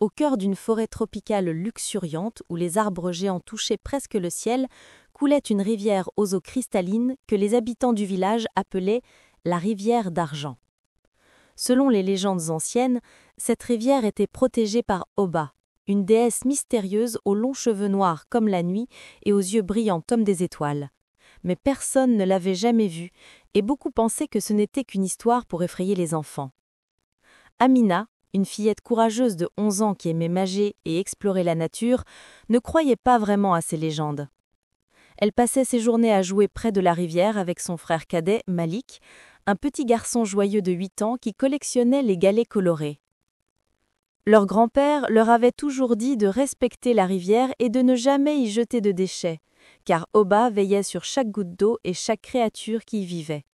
Au cœur d'une forêt tropicale luxuriante où les arbres géants touchaient presque le ciel, coulait une rivière aux eaux cristallines que les habitants du village appelaient la rivière d'argent. Selon les légendes anciennes, cette rivière était protégée par Oba, une déesse mystérieuse aux longs cheveux noirs comme la nuit et aux yeux brillants comme des étoiles. Mais personne ne l'avait jamais vue et beaucoup pensaient que ce n'était qu'une histoire pour effrayer les enfants. Amina, une fillette courageuse de 11 ans qui aimait nager et explorer la nature, ne croyait pas vraiment à ces légendes. Elle passait ses journées à jouer près de la rivière avec son frère cadet, Malik, un petit garçon joyeux de 8 ans qui collectionnait les galets colorés. Leur grand-père leur avait toujours dit de respecter la rivière et de ne jamais y jeter de déchets, car Oba veillait sur chaque goutte d'eau et chaque créature qui y vivait.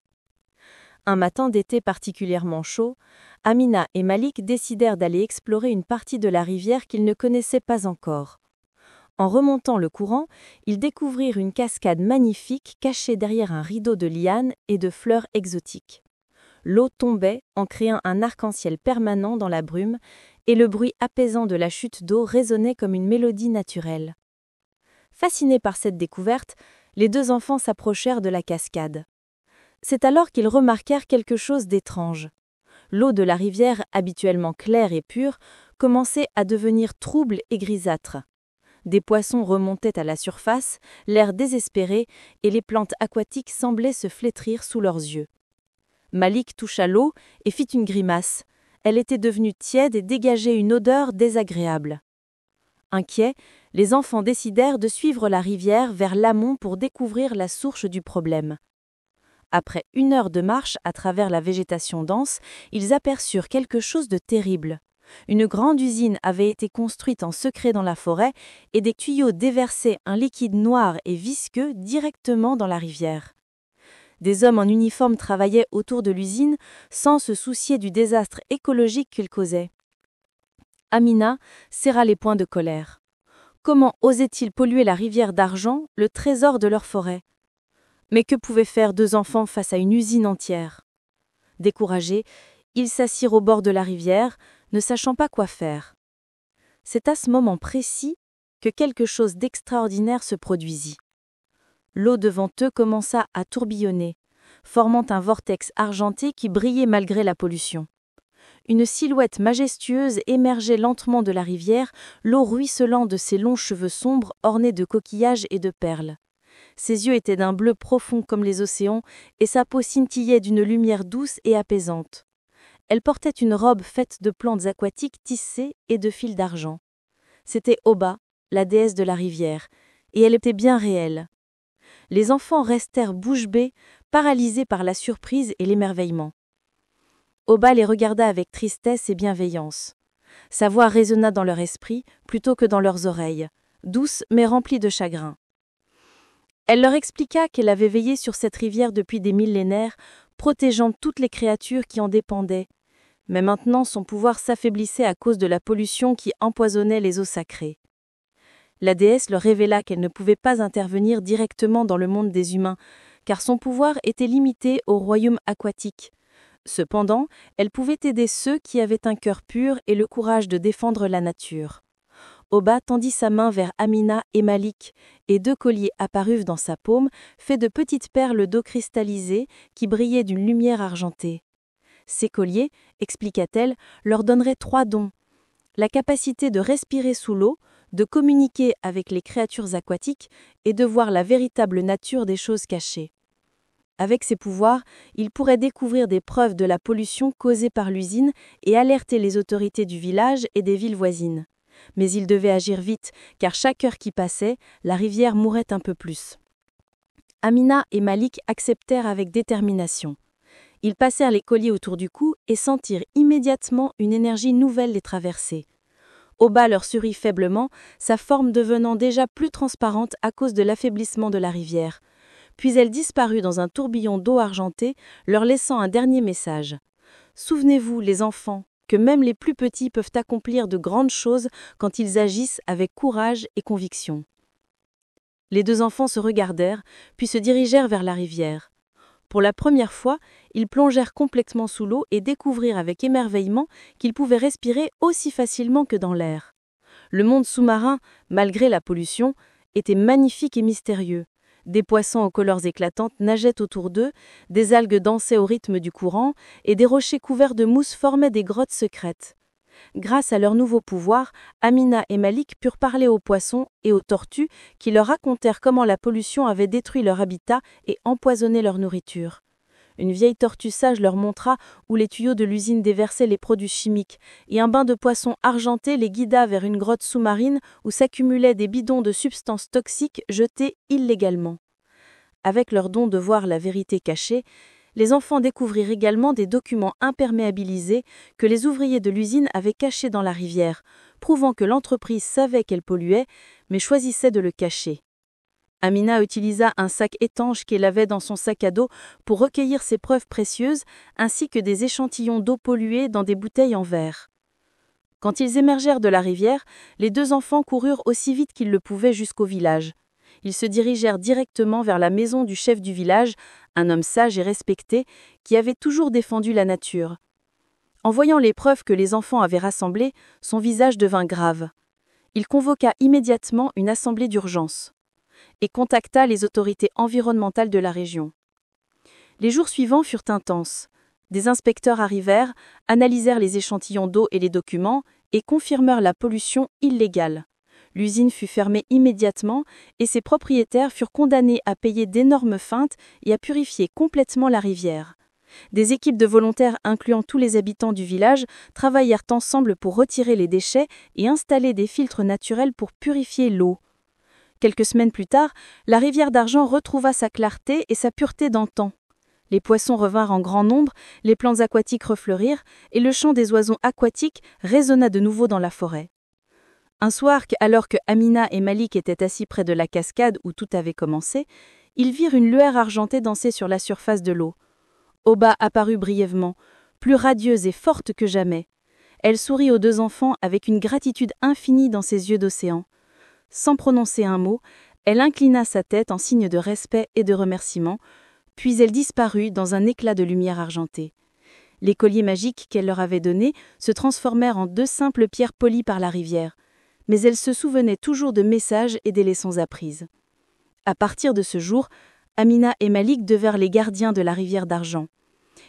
Un matin d'été particulièrement chaud, Amina et Malik décidèrent d'aller explorer une partie de la rivière qu'ils ne connaissaient pas encore. En remontant le courant, ils découvrirent une cascade magnifique cachée derrière un rideau de lianes et de fleurs exotiques. L'eau tombait en créant un arc-en-ciel permanent dans la brume et le bruit apaisant de la chute d'eau résonnait comme une mélodie naturelle. Fascinés par cette découverte, les deux enfants s'approchèrent de la cascade. C'est alors qu'ils remarquèrent quelque chose d'étrange. L'eau de la rivière, habituellement claire et pure, commençait à devenir trouble et grisâtre. Des poissons remontaient à la surface, l'air désespéré, et les plantes aquatiques semblaient se flétrir sous leurs yeux. Malik toucha l'eau et fit une grimace. Elle était devenue tiède et dégageait une odeur désagréable. Inquiets, les enfants décidèrent de suivre la rivière vers l'amont pour découvrir la source du problème. Après 1 heure de marche à travers la végétation dense, ils aperçurent quelque chose de terrible. Une grande usine avait été construite en secret dans la forêt et des tuyaux déversaient un liquide noir et visqueux directement dans la rivière. Des hommes en uniforme travaillaient autour de l'usine sans se soucier du désastre écologique qu'ils causaient. Amina serra les poings de colère. Comment osaient-ils polluer la rivière d'argent, le trésor de leur forêt ? Mais que pouvaient faire 2 enfants face à une usine entière ? Découragés, ils s'assirent au bord de la rivière, ne sachant pas quoi faire. C'est à ce moment précis que quelque chose d'extraordinaire se produisit. L'eau devant eux commença à tourbillonner, formant un vortex argenté qui brillait malgré la pollution. Une silhouette majestueuse émergeait lentement de la rivière, l'eau ruisselant de ses longs cheveux sombres ornés de coquillages et de perles. Ses yeux étaient d'un bleu profond comme les océans, et sa peau scintillait d'une lumière douce et apaisante. Elle portait une robe faite de plantes aquatiques tissées et de fils d'argent. C'était Oba, la déesse de la rivière, et elle était bien réelle. Les enfants restèrent bouche bée, paralysés par la surprise et l'émerveillement. Oba les regarda avec tristesse et bienveillance. Sa voix résonna dans leur esprit plutôt que dans leurs oreilles, douce mais remplie de chagrin. Elle leur expliqua qu'elle avait veillé sur cette rivière depuis des millénaires, protégeant toutes les créatures qui en dépendaient. Mais maintenant son pouvoir s'affaiblissait à cause de la pollution qui empoisonnait les eaux sacrées. La déesse leur révéla qu'elle ne pouvait pas intervenir directement dans le monde des humains, car son pouvoir était limité au royaume aquatique. Cependant, elle pouvait aider ceux qui avaient un cœur pur et le courage de défendre la nature. Oba tendit sa main vers Amina et Malik, et 2 colliers apparurent dans sa paume, faits de petites perles d'eau cristallisée qui brillaient d'une lumière argentée. Ces colliers, expliqua-t-elle, leur donneraient 3 dons. La capacité de respirer sous l'eau, de communiquer avec les créatures aquatiques et de voir la véritable nature des choses cachées. Avec ces pouvoirs, ils pourraient découvrir des preuves de la pollution causée par l'usine et alerter les autorités du village et des villes voisines. Mais ils devaient agir vite, car chaque heure qui passait, la rivière mourait un peu plus. Amina et Malik acceptèrent avec détermination. Ils passèrent les colliers autour du cou et sentirent immédiatement une énergie nouvelle les traverser. Oba leur sourit faiblement, sa forme devenant déjà plus transparente à cause de l'affaiblissement de la rivière. Puis elle disparut dans un tourbillon d'eau argentée, leur laissant un dernier message. « Souvenez-vous, les enfants, que même les plus petits peuvent accomplir de grandes choses quand ils agissent avec courage et conviction. » Les 2 enfants se regardèrent, puis se dirigèrent vers la rivière. Pour la première fois, ils plongèrent complètement sous l'eau et découvrirent avec émerveillement qu'ils pouvaient respirer aussi facilement que dans l'air. Le monde sous-marin, malgré la pollution, était magnifique et mystérieux. Des poissons aux couleurs éclatantes nageaient autour d'eux, des algues dansaient au rythme du courant, et des rochers couverts de mousse formaient des grottes secrètes. Grâce à leur nouveau pouvoir, Amina et Malik purent parler aux poissons et aux tortues qui leur racontèrent comment la pollution avait détruit leur habitat et empoisonné leur nourriture. Une vieille tortue sage leur montra où les tuyaux de l'usine déversaient les produits chimiques, et un bain de poisson argenté les guida vers une grotte sous-marine où s'accumulaient des bidons de substances toxiques jetées illégalement. Avec leur don de voir la vérité cachée, les enfants découvrirent également des documents imperméabilisés que les ouvriers de l'usine avaient cachés dans la rivière, prouvant que l'entreprise savait qu'elle polluait, mais choisissait de le cacher. Amina utilisa un sac étanche qu'elle avait dans son sac à dos pour recueillir ces preuves précieuses, ainsi que des échantillons d'eau polluée dans des bouteilles en verre. Quand ils émergèrent de la rivière, les deux enfants coururent aussi vite qu'ils le pouvaient jusqu'au village. Ils se dirigèrent directement vers la maison du chef du village, un homme sage et respecté, qui avait toujours défendu la nature. En voyant les preuves que les enfants avaient rassemblées, son visage devint grave. Il convoqua immédiatement une assemblée d'urgence et contacta les autorités environnementales de la région. Les jours suivants furent intenses. Des inspecteurs arrivèrent, analysèrent les échantillons d'eau et les documents et confirmèrent la pollution illégale. L'usine fut fermée immédiatement et ses propriétaires furent condamnés à payer d'énormes feintes et à purifier complètement la rivière. Des équipes de volontaires incluant tous les habitants du village travaillèrent ensemble pour retirer les déchets et installer des filtres naturels pour purifier l'eau. Quelques semaines plus tard, la rivière d'Argent retrouva sa clarté et sa pureté d'antan. Les poissons revinrent en grand nombre, les plantes aquatiques refleurirent et le chant des oiseaux aquatiques résonna de nouveau dans la forêt. Un soir, alors que Amina et Malik étaient assis près de la cascade où tout avait commencé, ils virent une lueur argentée danser sur la surface de l'eau. Oba apparut brièvement, plus radieuse et forte que jamais. Elle sourit aux deux enfants avec une gratitude infinie dans ses yeux d'océan. Sans prononcer un mot, elle inclina sa tête en signe de respect et de remerciement, puis elle disparut dans un éclat de lumière argentée. Les colliers magiques qu'elle leur avait donnés se transformèrent en deux simples pierres polies par la rivière. Mais elle se souvenait toujours de messages et des leçons apprises. À partir de ce jour, Amina et Malik devinrent les gardiens de la rivière d'Argent.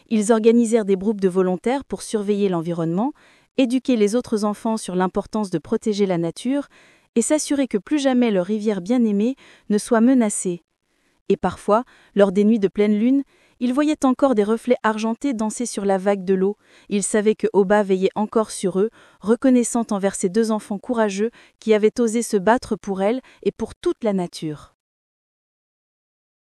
Ils organisèrent des groupes de volontaires pour surveiller l'environnement, éduquer les autres enfants sur l'importance de protéger la nature et s'assurer que plus jamais leur rivière bien-aimée ne soit menacée. Et parfois, lors des nuits de pleine lune, ils voyaient encore des reflets argentés danser sur la vague de l'eau. Ils savaient que Oba veillait encore sur eux, reconnaissant envers ces deux enfants courageux qui avaient osé se battre pour elle et pour toute la nature.